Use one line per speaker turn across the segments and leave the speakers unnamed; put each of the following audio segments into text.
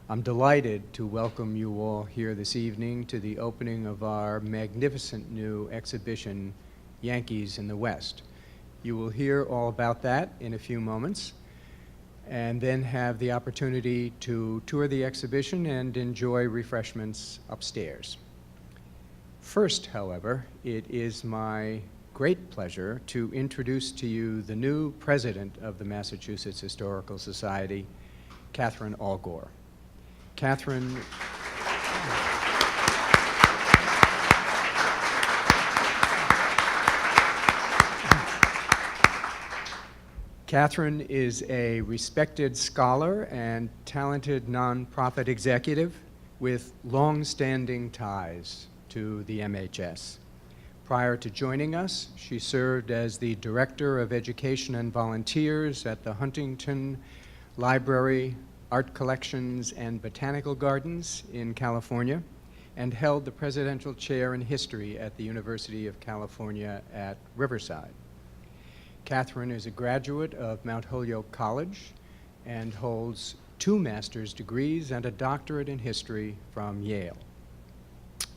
I'm delighted to welcome you all here this evening to the opening of our magnificent new exhibition, Yankees in the West. You will hear all about that in a few moments, and then have the opportunity to tour the exhibition and enjoy refreshments upstairs. First, however, it is my great pleasure to introduce to you the new president of the Massachusetts Historical Society, Catherine Allgor. Catherine is a respected scholar and talented nonprofit executive with long-standing ties to the MHS. Prior to joining us, she served as the Director of Education and Volunteers at the Huntington Library, Art Collections, and Botanical Gardens in California, and held the Presidential Chair in History at the University of California at Riverside. Catherine is a graduate of Mount Holyoke College and holds 2 master's degrees and a doctorate in history from Yale.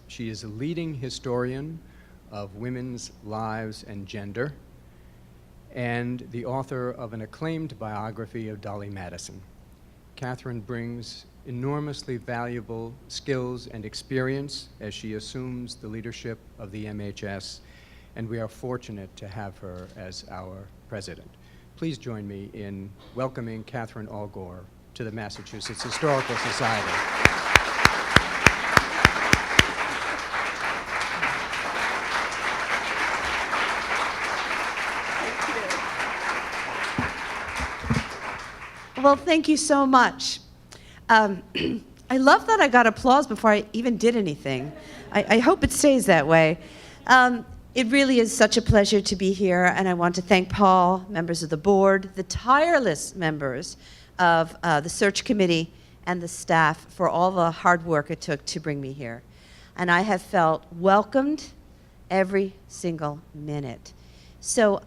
She is a leading historian of women's lives and gender, and the author of an acclaimed biography of Dolly Madison. Catherine brings enormously valuable skills and experience as she assumes the leadership of the MHS, and we are fortunate to have her as our president. Please join me in welcoming Catherine Allgor to the Massachusetts Historical Society.
Well, thank you so much. I love that I got applause before I even did anything. I hope it stays that way. It really is such a pleasure to be here, and I want to thank Paul, members of the board, the tireless members of the search committee, and the staff for all the hard work it took to bring me here. And I have felt welcomed every single minute. So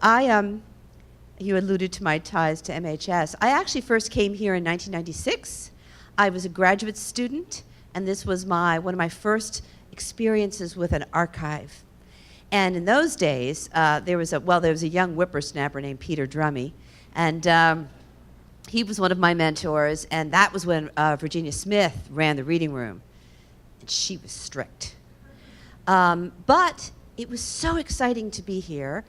you alluded to my ties to MHS. I actually first came here in 1996. I was a graduate student, and this was one of my first experiences with an archive. And in those days, there was a young whippersnapper named Peter Drummy, and he was one of my mentors, and that was when Virginia Smith ran the reading room, and she was strict. But it was so exciting to be here.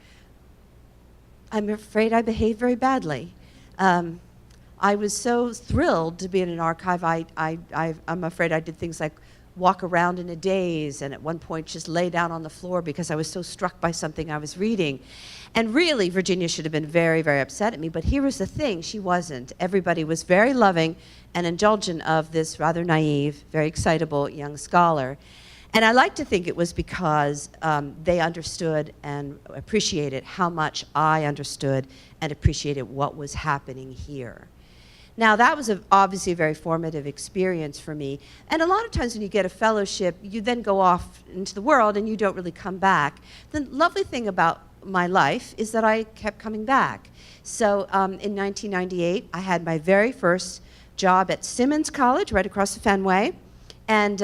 I'm afraid I behaved very badly. I was so thrilled to be in an archive. I'm afraid I did things like walk around in a daze, and at one point just lay down on the floor because I was so struck by something I was reading. And really, Virginia should have been very, very upset at me, but here was the thing, she wasn't. Everybody was very loving and indulgent of this rather naive, very excitable young scholar. And I like to think it was because they understood and appreciated how much I understood and appreciated what was happening here. Now, that was obviously a very formative experience for me. And a lot of times when you get a fellowship, you then go off into the world and you don't really come back. The lovely thing about my life is that I kept coming back. So in 1998, I had my very first job at Simmons College, right across the Fenway. And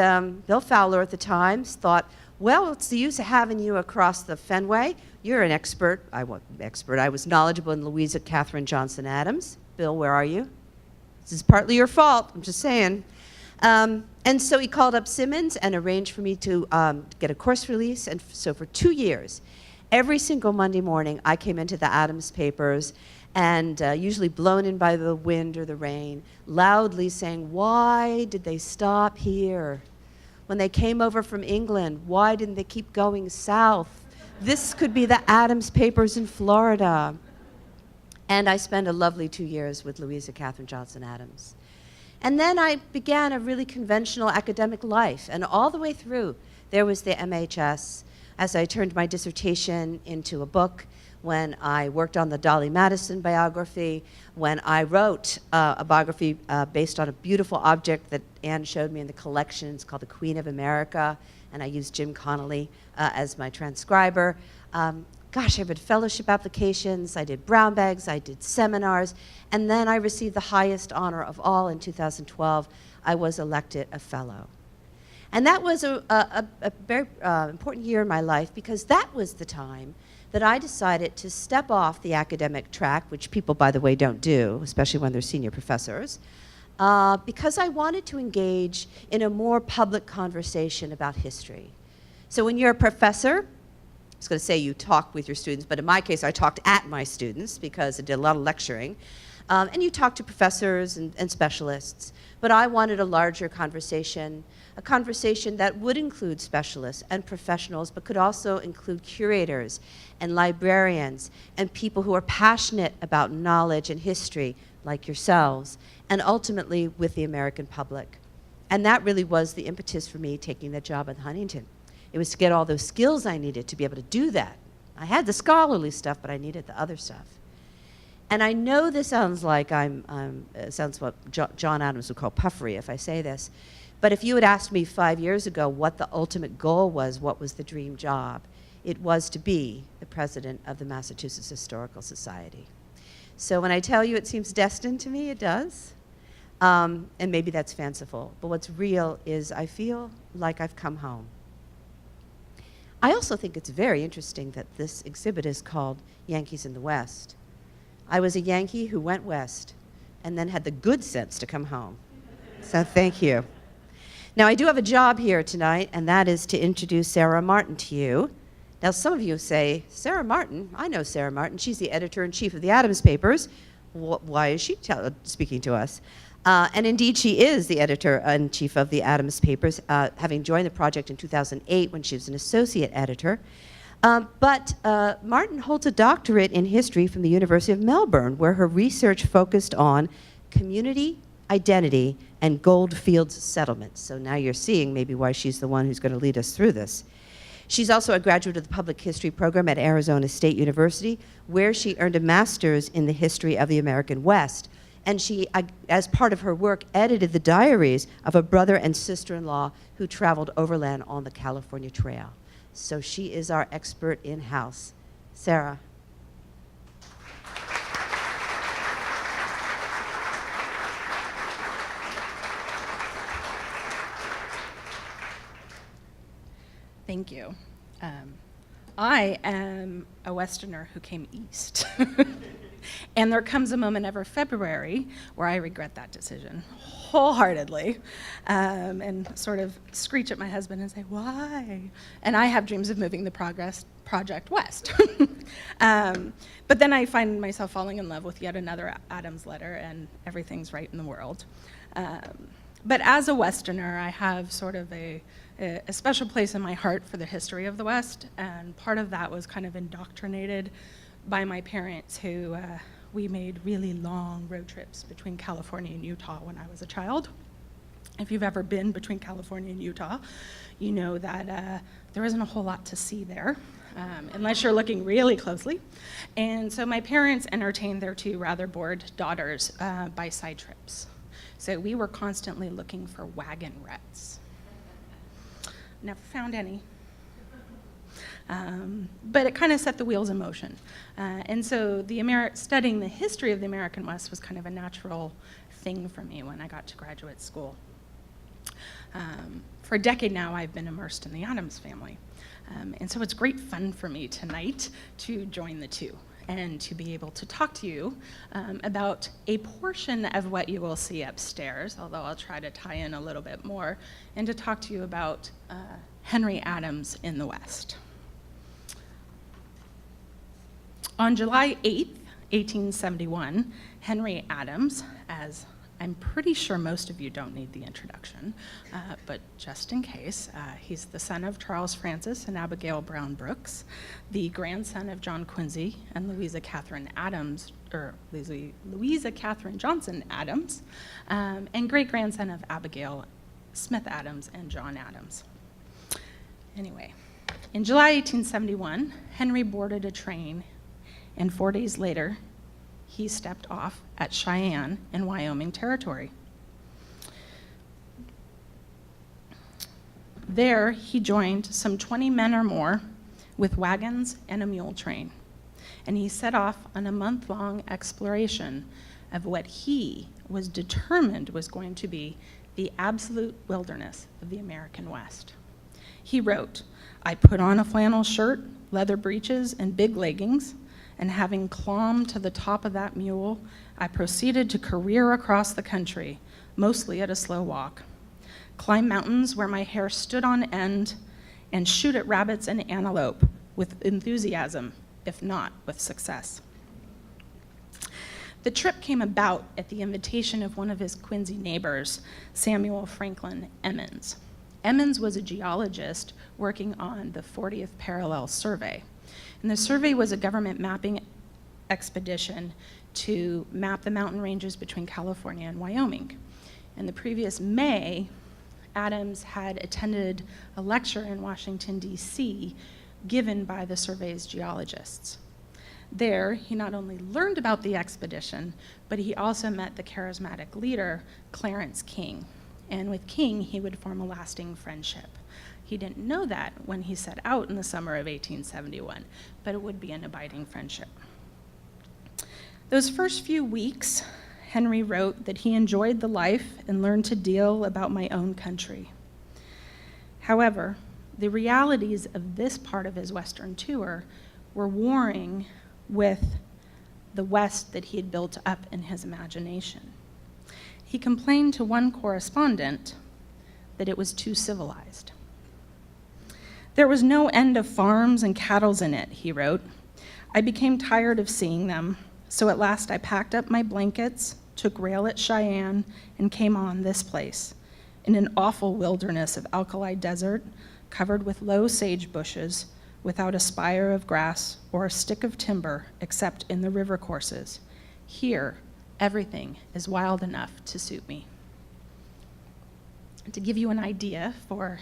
Bill Fowler at the time thought, well, what's the use of having you across the Fenway? You're an expert. I was knowledgeable in Louisa Catherine Johnson Adams. Bill, where are you? This is partly your fault, I'm just saying. And so he called up Simmons and arranged for me to get a course release. And so for 2 years, every single Monday morning, I came into the Adams papers and usually blown in by the wind or the rain, loudly saying, why did they stop here? When they came over from England, why didn't they keep going south? This could be the Adams papers in Florida. And I spent a lovely 2 years with Louisa Catherine Johnson Adams. And then I began a really conventional academic life. And all the way through, there was the MHS as I turned my dissertation into a book, when I worked on the Dolly Madison biography, when I wrote a biography based on a beautiful object that Anne showed me in the collection. It's called The Queen of America, and I used Jim Connolly as my transcriber. Gosh, I read fellowship applications, I did brown bags, I did seminars, and then I received the highest honor of all in 2012. I was elected a fellow. And that was a very important year in my life, because that was the time that I decided to step off the academic track, which people, by the way, don't do, especially when they're senior professors, because I wanted to engage in a more public conversation about history. So when you're a professor, I was going to say you talk with your students, but in my case, I talked at my students because I did a lot of lecturing. And you talk to professors and specialists. But I wanted a larger conversation, a conversation that would include specialists and professionals, but could also include curators and librarians and people who are passionate about knowledge and history, like yourselves, and ultimately with the American public. And that really was the impetus for me taking the job at Huntington. It was to get all those skills I needed to be able to do that. I had the scholarly stuff, but I needed the other stuff. And I know this sounds like it sounds what John Adams would call puffery if I say this, but if you had asked me 5 years ago what the ultimate goal was, what was the dream job, it was to be the president of the Massachusetts Historical Society. So when I tell you it seems destined to me, it does. And maybe that's fanciful, but what's real is I feel like I've come home. I also think it's very interesting that this exhibit is called Yankees in the West. I was a Yankee who went west and then had the good sense to come home. So thank you. Now, I do have a job here tonight, and that is to introduce Sara Martin to you. Now, some of you say, Sara Martin? I know Sara Martin. She's the editor-in-chief of the Adams Papers. Why is she speaking to us? And indeed, she is the editor-in-chief of the Adams Papers, having joined the project in 2008 when she was an associate editor. But Martin holds a doctorate in history from the University of Melbourne, where her research focused on community, identity, and goldfields settlements. So now you're seeing maybe why she's the one who's going to lead us through this. She's also a graduate of the Public History program at Arizona State University, where she earned a master's in the history of the American West. And she, as part of her work, edited the diaries of a brother and sister-in-law who traveled overland on the California Trail. So she is our expert in-house. Sara.
Thank you. I am a Westerner who came east. And there comes a moment every February where I regret that decision wholeheartedly, and sort of screech at my husband and say, why? And I have dreams of moving the project west. But then I find myself falling in love with yet another Adams letter, and everything's right in the world. But as a Westerner, I have sort of a special place in my heart for the history of the West, and part of that was kind of indoctrinated by my parents, who we made really long road trips between California and Utah when I was a child. If you've ever been between California and Utah, you know that there isn't a whole lot to see there, unless you're looking really closely. And so my parents entertained their two rather bored daughters by side trips. So we were constantly looking for wagon ruts. Never found any. But it kind of set the wheels in motion. And so studying the history of the American West was kind of a natural thing for me when I got to graduate school. For a decade now, I've been immersed in the Adams family. And so it's great fun for me tonight to join the two and to be able to talk to you about a portion of what you will see upstairs, although I'll try to tie in a little bit more, and to talk to you about Henry Adams in the West. On July 8th, 1871, Henry Adams, as I'm pretty sure most of you don't need the introduction, but just in case, he's the son of Charles Francis and Abigail Brown Brooks, the grandson of John Quincy and Louisa Catherine Johnson Adams, and great-grandson of Abigail Smith Adams and John Adams. Anyway, in July 1871, Henry boarded a train, and 4 days later, he stepped off at Cheyenne in Wyoming Territory. There, he joined some 20 men or more with wagons and a mule train. And he set off on a month-long exploration of what he was determined was going to be the absolute wilderness of the American West. He wrote, "I put on a flannel shirt, leather breeches, and big leggings, and having clomb to the top of that mule, I proceeded to career across the country, mostly at a slow walk, climb mountains where my hair stood on end, and shoot at rabbits and antelope with enthusiasm, if not with success." The trip came about at the invitation of one of his Quincy neighbors, Samuel Franklin Emmons. Emmons was a geologist working on the 40th Parallel Survey. And the survey was a government mapping expedition to map the mountain ranges between California and Wyoming. In the previous May, Adams had attended a lecture in Washington, D.C., given by the survey's geologists. There, he not only learned about the expedition, but he also met the charismatic leader, Clarence King. And with King, he would form a lasting friendship. He didn't know that when he set out in the summer of 1871, but it would be an abiding friendship. Those first few weeks, Henry wrote that he enjoyed the life and learned to deal about my own country. However, the realities of this part of his Western tour were warring with the West that he had built up in his imagination. He complained to one correspondent that it was too civilized. "There was no end of farms and cattle in it," he wrote. "I became tired of seeing them, so at last I packed up my blankets, took rail at Cheyenne, and came on this place, in an awful wilderness of alkali desert, covered with low sage bushes, without a spire of grass or a stick of timber except in the river courses. Here, everything is wild enough to suit me." And to give you an idea for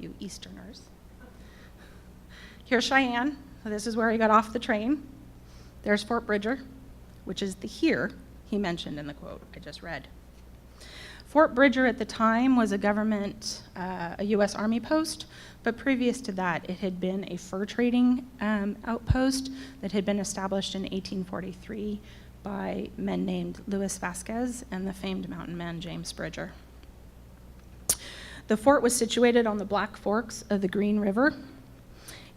you Easterners, here's Cheyenne. This is where he got off the train. There's Fort Bridger, which is the here he mentioned in the quote I just read. Fort Bridger at the time was a government, a U.S. Army post, but previous to that, it had been a fur trading outpost that had been established in 1843 by men named Louis Vasquez and the famed mountain man James Bridger. The fort was situated on the Black Forks of the Green River,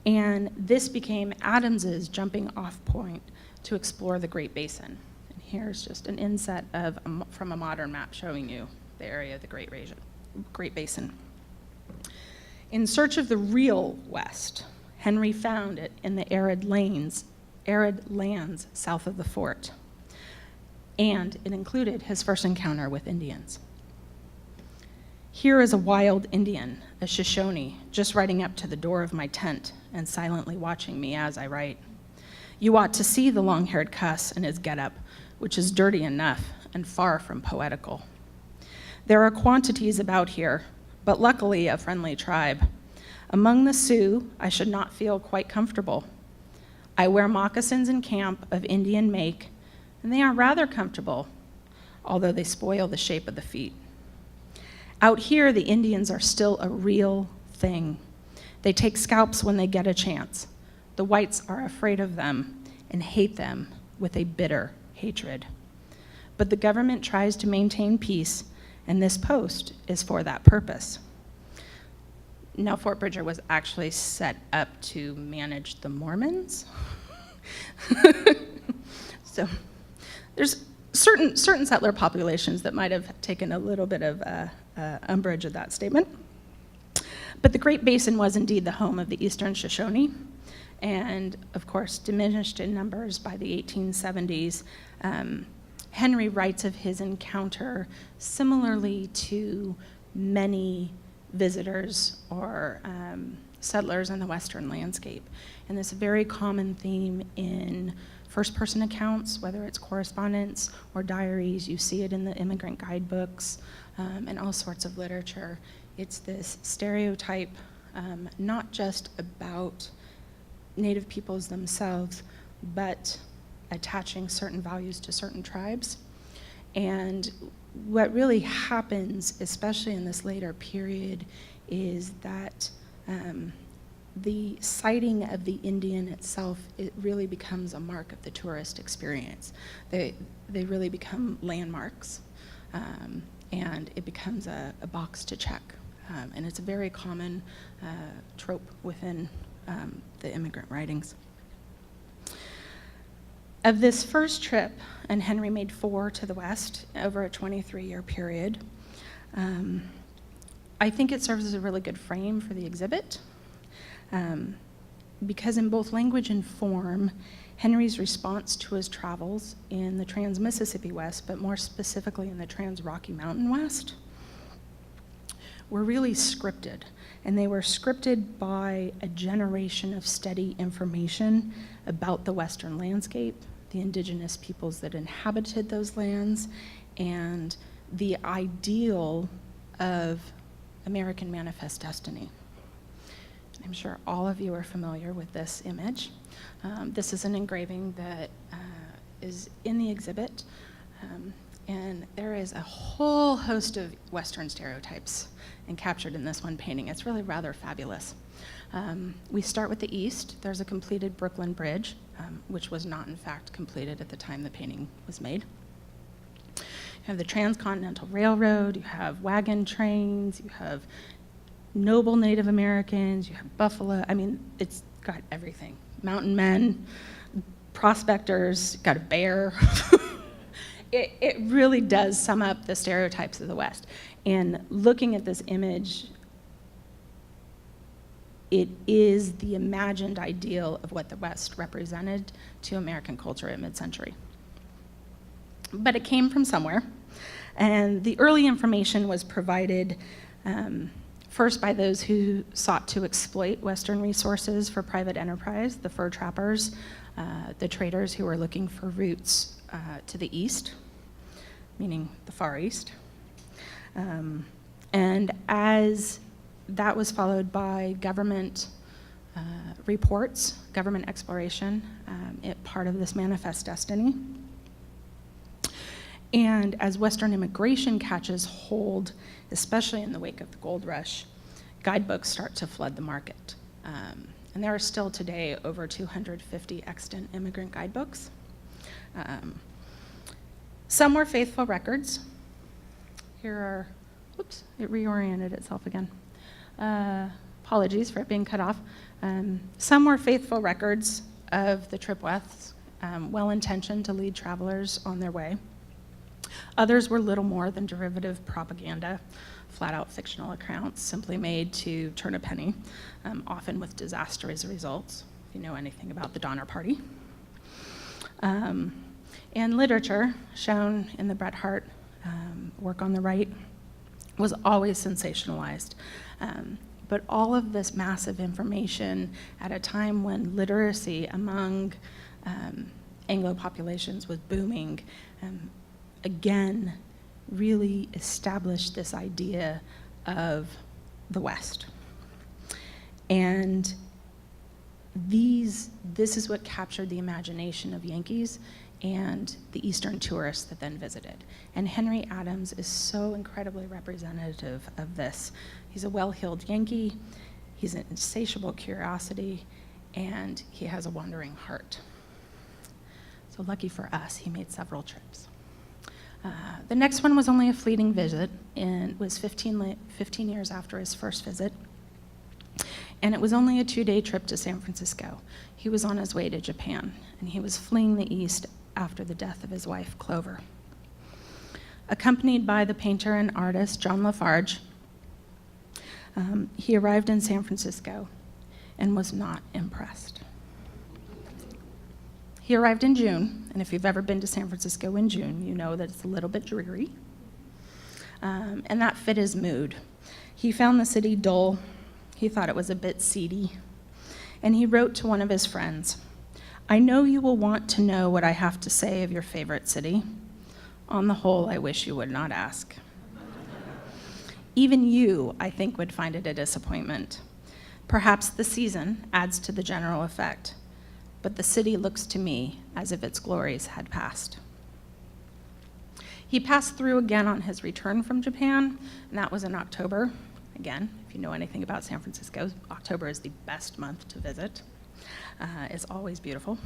and this became Adams's jumping off point to explore the Great Basin. And here's just an inset from a modern map showing you the area of the Great Basin. In search of the real West, Henry found it in the arid lands south of the fort, and it included his first encounter with Indians. "Here is a wild Indian, a Shoshone, just riding up to the door of my tent and silently watching me as I write. You ought to see the long-haired cuss and his getup, which is dirty enough and far from poetical. There are quantities about here, but luckily a friendly tribe. Among the Sioux, I should not feel quite comfortable. I wear moccasins in camp of Indian make, and they are rather comfortable, although they spoil the shape of the feet. Out here, the Indians are still a real thing. They take scalps when they get a chance. The whites are afraid of them and hate them with a bitter hatred. But the government tries to maintain peace, and this post is for that purpose." Now, Fort Bridger was actually set up to manage the Mormons. So there's certain settler populations that might have taken a little bit of umbrage at that statement. But the Great Basin was indeed the home of the Eastern Shoshone, and of course diminished in numbers by the 1870s. Henry writes of his encounter similarly to many visitors or settlers in the Western landscape. And this very common theme in first-person accounts, whether it's correspondence or diaries, you see it in the immigrant guidebooks and all sorts of literature. It's this stereotype, not just about Native peoples themselves, but attaching certain values to certain tribes. And what really happens, especially in this later period, is that the sighting of the Indian itself, it really becomes a mark of the tourist experience. They really become landmarks, and it becomes a box to check. And it's a very common trope within the immigrant writings. Of this first trip, and Henry made 4 to the West over a 23-year period, I think it serves as a really good frame for the exhibit, because in both language and form, Henry's response to his travels in the Trans-Mississippi West, but more specifically in the Trans-Rocky Mountain West, were really scripted. And they were scripted by a generation of steady information about the Western landscape, the indigenous peoples that inhabited those lands, and the ideal of American Manifest Destiny. I'm sure all of you are familiar with this image. This is an engraving that is in the exhibit, and there is a whole host of Western stereotypes captured in this one painting. It's really rather fabulous. We start with the east. There's a completed Brooklyn Bridge, which was not in fact completed at the time the painting was made. You have the Transcontinental Railroad, you have wagon trains, you have noble Native Americans, you have buffalo. I mean, it's got everything. Mountain men, prospectors, got a bear. It really does sum up the stereotypes of the West. And looking at this image, it is the imagined ideal of what the West represented to American culture at mid-century. But it came from somewhere, and the early information was provided first by those who sought to exploit Western resources for private enterprise, the fur trappers, the traders who were looking for routes to the east, meaning the Far East. And as that was followed by government reports, government exploration, part of this Manifest Destiny. And as Western immigration catches hold, especially in the wake of the gold rush, guidebooks start to flood the market. And there are still today over 250 extant immigrant guidebooks. Some were faithful records. Here are, whoops, it reoriented itself again. Apologies for it being cut off. Some were faithful records of the trip west, well-intentioned to lead travelers on their way. Others were little more than derivative propaganda, flat-out fictional accounts simply made to turn a penny, often with disastrous results, if you know anything about the Donner Party. And literature, shown in the Bret Harte work on the right, was always sensationalized. But all of this massive information at a time when literacy among Anglo populations was booming, again, really established this idea of the West. And this is what captured the imagination of Yankees and the Eastern tourists that then visited. And Henry Adams is so incredibly representative of this. He's a well-heeled Yankee, he's an insatiable curiosity, and he has a wandering heart. So lucky for us, he made several trips. The next one was only a fleeting visit, and was 15 years after his first visit. And it was only a 2-day trip to San Francisco. He was on his way to Japan, and he was fleeing the East after the death of his wife, Clover. Accompanied by the painter and artist, John Lafarge, he arrived in San Francisco and was not impressed. He arrived in June, and if you've ever been to San Francisco in June, you know that it's a little bit dreary. And that fit his mood. He found the city dull. He thought it was a bit seedy. And he wrote to one of his friends, "I know you will want to know what I have to say of your favorite city. On the whole, I wish you would not ask. Even you, I think, would find it a disappointment. Perhaps the season adds to the general effect, but the city looks to me as if its glories had passed." He passed through again on his return from Japan, and that was in October. Again, if you know anything about San Francisco, October is the best month to visit. It's always beautiful.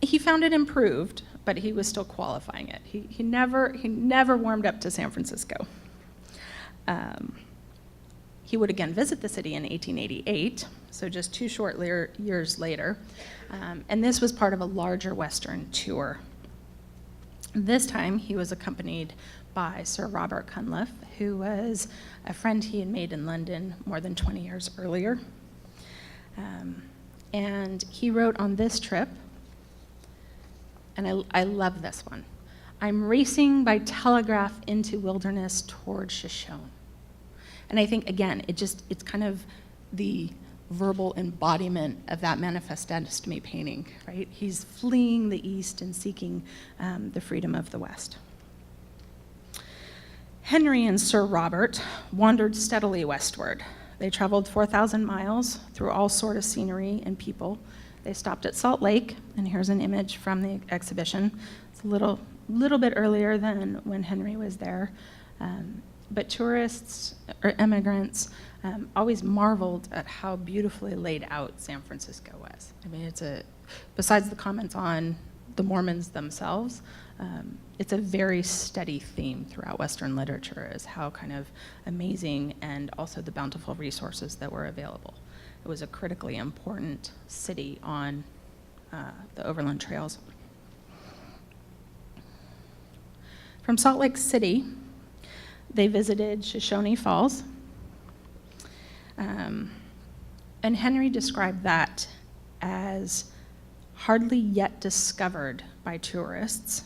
He found it improved, but he was still qualifying it. He never warmed up to San Francisco. He would again visit the city in 1888, so just 2 short years later, and this was part of a larger Western tour. This time, he was accompanied by Sir Robert Cunliffe, who was a friend he had made in London more than 20 years earlier. And he wrote on this trip, and I love this one, "I'm racing by telegraph into wilderness toward Shoshone." And I think, again, it's kind of the verbal embodiment of that manifest destiny painting, right? He's fleeing the East and seeking the freedom of the West. Henry and Sir Robert wandered steadily westward. They traveled 4,000 miles through all sort of scenery and people. They stopped at Salt Lake, and here's an image from the exhibition. It's a little bit earlier than when Henry was there. But tourists or immigrants always marveled at how beautifully laid out San Francisco was. I mean, besides the comments on the Mormons themselves, it's a very steady theme throughout Western literature, is how kind of amazing and also the bountiful resources that were available. It was a critically important city on the overland trails. From Salt Lake City, they visited Shoshone Falls, and Henry described that as hardly yet discovered by tourists.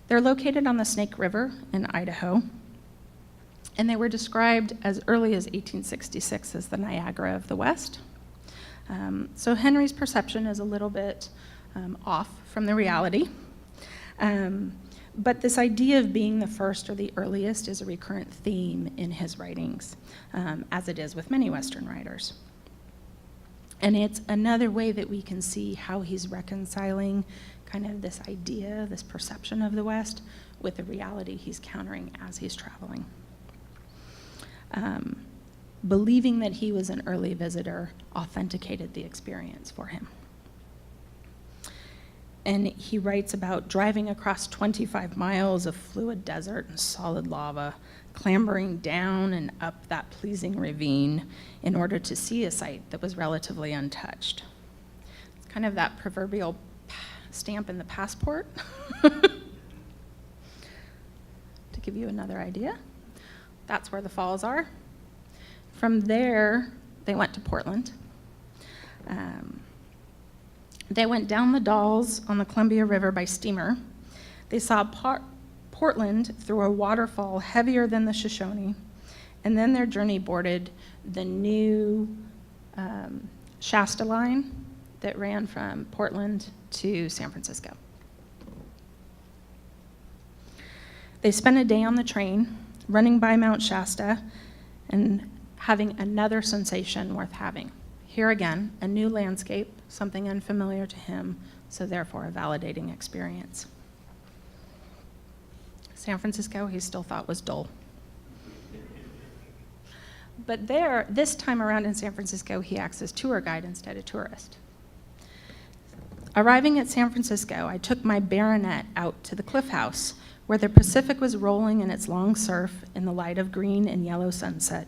They're located on the Snake River in Idaho, and they were described as early as 1866 as the Niagara of the West. So Henry's perception is a little bit off from the reality. But this idea of being the first or the earliest is a recurrent theme in his writings, as it is with many Western writers. And it's another way that we can see how he's reconciling kind of this idea, this perception of the West, with the reality he's countering as he's traveling. Believing that he was an early visitor authenticated the experience for him. And he writes about driving across 25 miles of fluid desert and solid lava, clambering down and up that pleasing ravine in order to see a site that was relatively untouched. It's kind of that proverbial stamp in the passport. To give you another idea, that's where the falls are. From there, they went to Portland. They went down the Dalles on the Columbia River by steamer. They saw Portland through a waterfall heavier than the Shoshone, and then their journey boarded the new Shasta line that ran from Portland to San Francisco. They spent a day on the train, running by Mount Shasta, and having another sensation worth having. Here again, a new landscape, something unfamiliar to him, so therefore a validating experience. San Francisco, he still thought was dull. But there, this time around in San Francisco, he acts as tour guide instead of tourist. Arriving at San Francisco, I took my baronet out to the cliff house, where the Pacific was rolling in its long surf in the light of green and yellow sunset.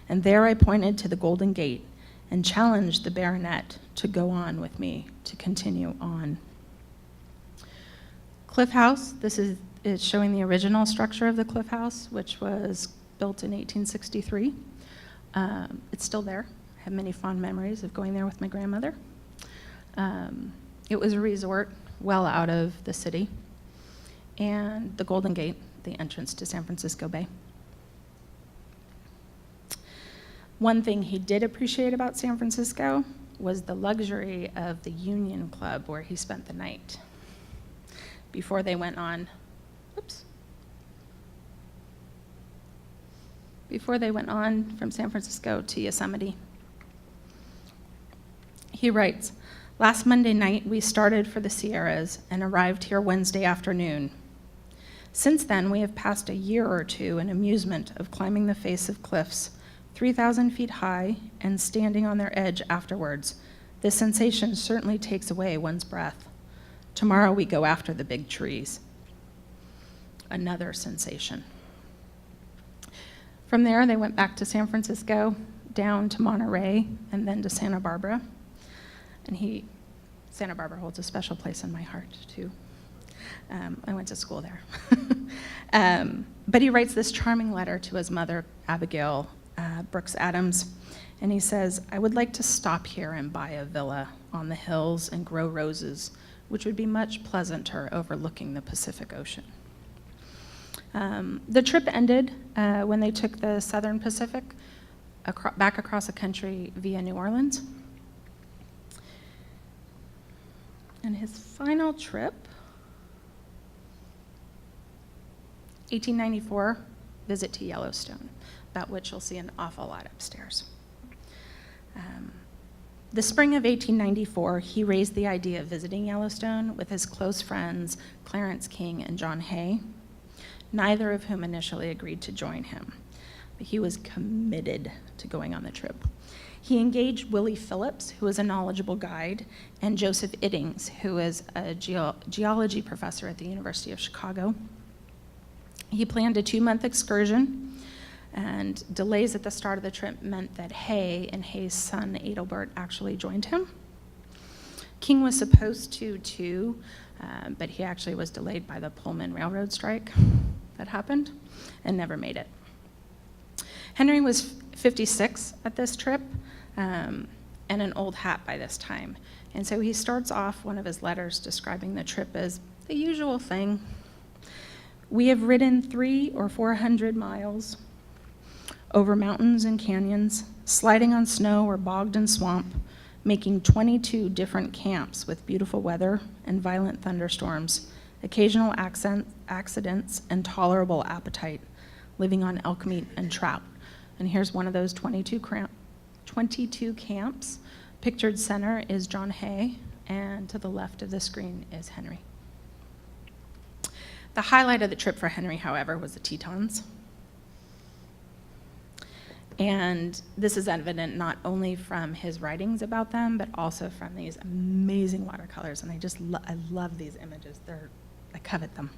And there I pointed to the Golden Gate and challenged the baronet to go on with me, to continue on. Cliff House, this is showing the original structure of the Cliff House, which was built in 1863. It's still there. I have many fond memories of going there with my grandmother. It was a resort well out of the city. And the Golden Gate, the entrance to San Francisco Bay. One thing he did appreciate about San Francisco was the luxury of the Union Club where he spent the night before they went on, from San Francisco to Yosemite. He writes, "Last Monday night we started for the Sierras and arrived here Wednesday afternoon. Since then, we have passed a year or two in amusement of climbing the face of cliffs 3,000 feet high and standing on their edge afterwards. This sensation certainly takes away one's breath. Tomorrow we go after the big trees. Another sensation. From there, they went back to San Francisco, down to Monterey, and then to Santa Barbara. And Santa Barbara holds a special place in my heart, too. I went to school there. But he writes this charming letter to his mother, Abigail Brooks Adams, and he says, "I would like to stop here and buy a villa on the hills and grow roses, which would be much pleasanter overlooking the Pacific Ocean." The trip ended when they took the Southern Pacific back across the country via New Orleans. And his final trip, 1894, visit to Yellowstone, about which you'll see an awful lot upstairs. The spring of 1894, he raised the idea of visiting Yellowstone with his close friends, Clarence King and John Hay, neither of whom initially agreed to join him. But he was committed to going on the trip. He engaged Willie Phillips, who was a knowledgeable guide, and Joseph Iddings, who is a geology professor at the University of Chicago. He planned a 2-month excursion, and delays at the start of the trip meant that Hay and Hay's son Adelbert actually joined him. King was supposed to too, but he actually was delayed by the Pullman Railroad strike that happened and never made it. Henry was 56 at this trip and an old hat by this time. And so he starts off one of his letters describing the trip as the usual thing. "We have ridden 300 or 400 miles over mountains and canyons, sliding on snow or bogged in swamp, making 22 different camps with beautiful weather and violent thunderstorms, occasional accidents, and tolerable appetite, living on elk meat and trout." And here's one of those 22 camps. Pictured center is John Hay, and to the left of the screen is Henry. The highlight of the trip for Henry, however, was the Tetons. And this is evident not only from his writings about them, but also from these amazing watercolors. And I love these images. I covet them.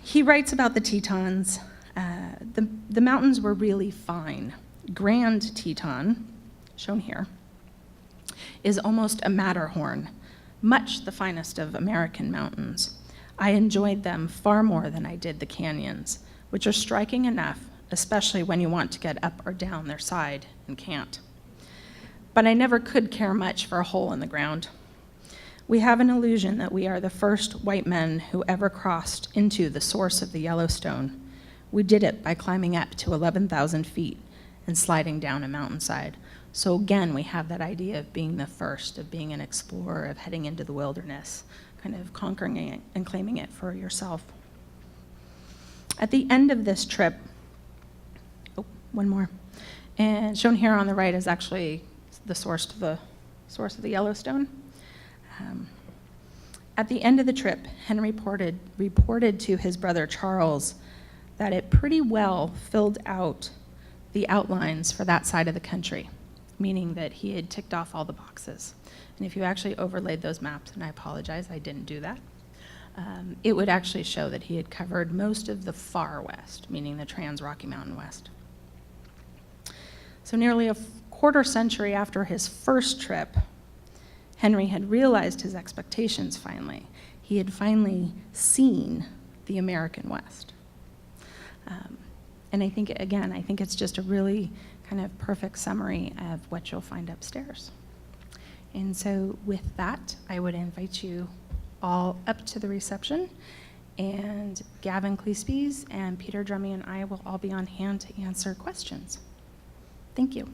He writes about the Tetons. The mountains were really fine. Grand Teton, shown here, is almost a Matterhorn, much the finest of American mountains. I enjoyed them far more than I did the canyons, which are striking enough, especially when you want to get up or down their side and can't. But I never could care much for a hole in the ground. We have an illusion that we are the first white men who ever crossed into the source of the Yellowstone. We did it by climbing up to 11,000 feet and sliding down a mountainside. So again, we have that idea of being the first, of being an explorer, of heading into the wilderness, kind of conquering it and claiming it for yourself. At the end of this trip, one more, and shown here on the right is actually the source of the Yellowstone. At the end of the trip, Henry reported to his brother Charles that it pretty well filled out the outlines for that side of the country, meaning that he had ticked off all the boxes. And if you actually overlaid those maps, and I apologize, I didn't do that, it would actually show that he had covered most of the far west, meaning the Trans-Rocky Mountain West. So nearly a quarter century after his first trip, Henry had realized his expectations finally. He had finally seen the American West. And I think it's just a really kind of perfect summary of what you'll find upstairs. And so with that, I would invite you all up to the reception, and Gavin Cleespies and Peter Drummy and I will all be on hand to answer questions. Thank you.